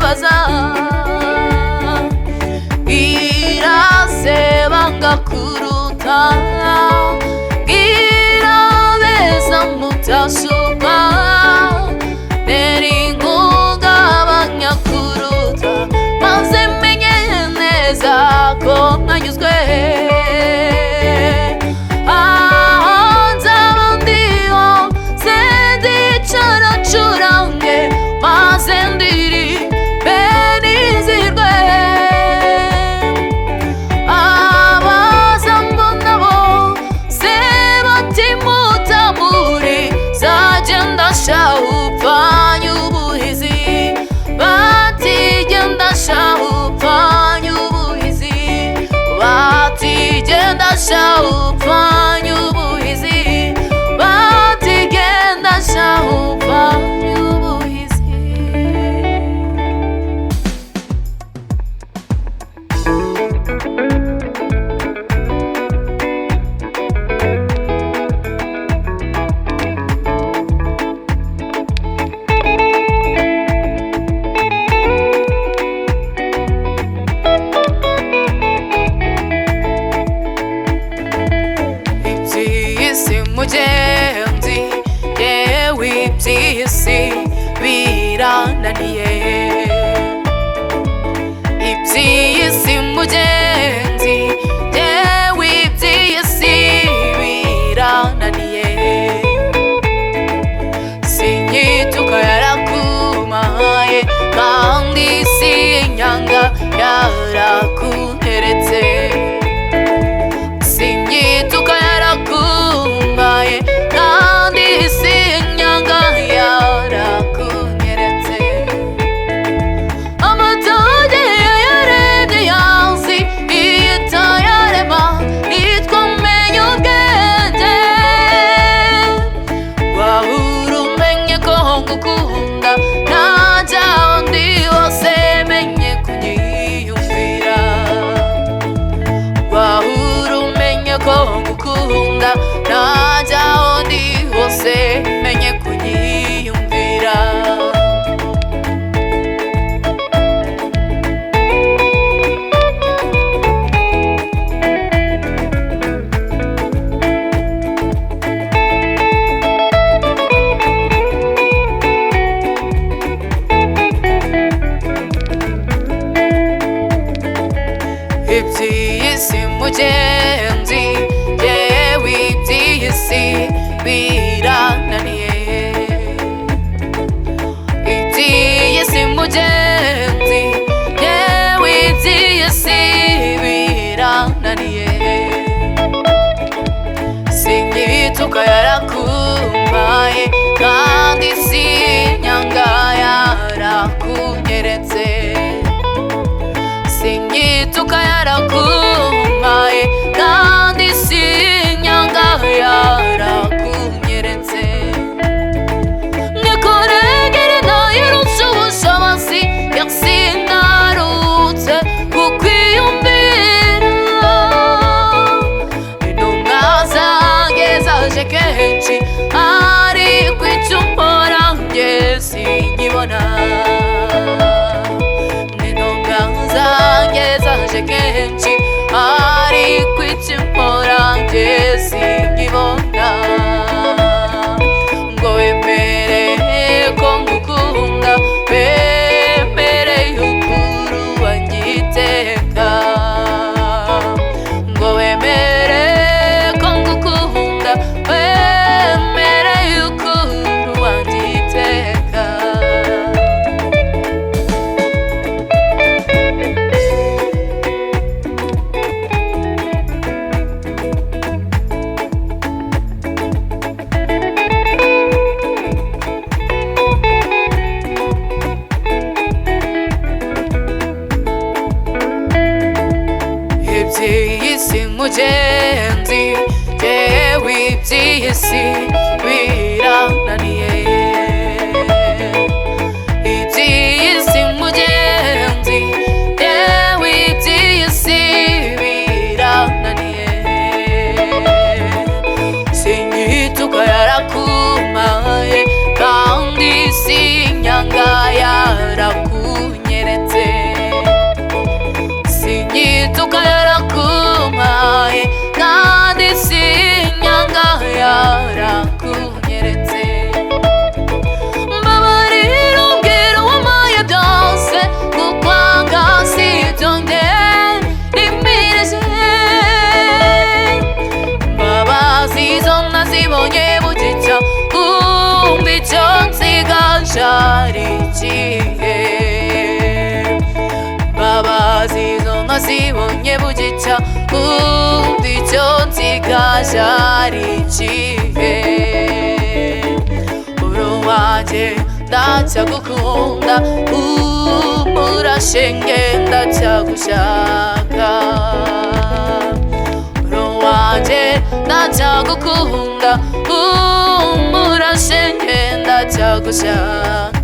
birababaza birasebanga kuruta birabeza mutashuka neringugabanya kuruta maze menye neza ko nkanyuzwe Shawupanya ubuhizi batigenda shawupanya ubuhizi mugenzi yewe iby'isi birananiye iby'isi mugenzi yewe iby'isi birananiye sinyituka yarakumaye kandi sinyanga yarakunteretse sinyituka yarakumaye kandi sinyanga yarakunyeretse amatage yayarebye yazi iyita yarema nitwamenye ubwenge wahura umenye ko ngukunda najya undi wose menye kunyiyumvira wahura umenye ko ngukunda najya undi wose menye kunyiyumvira iby'isi mugenzi yewe iby'isi birananiye iby'isi mugenzi yewe iby'isi birananiye sinyituka yarakumaye kandi sinyanga yarakunyeretse sinyituka yarakumaye kandi sinyanga yarakunyeretse nikuregere nayirutse ubushobozi yasinarutse kukwiyumvira intumwa zanjye zaje kenshi ariko icyo mpora njye sinkibona zaje kenshi ariko icyo mpora njye sinkibona ngo wemere ko ngukunda wemere y'ukuri wanyiteka ngo wemere ko ngukunda wemere y'ukuri wanyiteka iby'isi mugenzi yewe iby'isi birananiye iby'isi mugenzi yewe iby'isi birananiye sinyituka yarakumaye kandi sinyanga yarakunyeretse ndabibonye bugica undi icyo nsigaje ari ikihe uro wanjye ndacyagukunda umurashenge ndacyagushaka uro wanjye ndacyagukunda umurashenge ndacyagushaka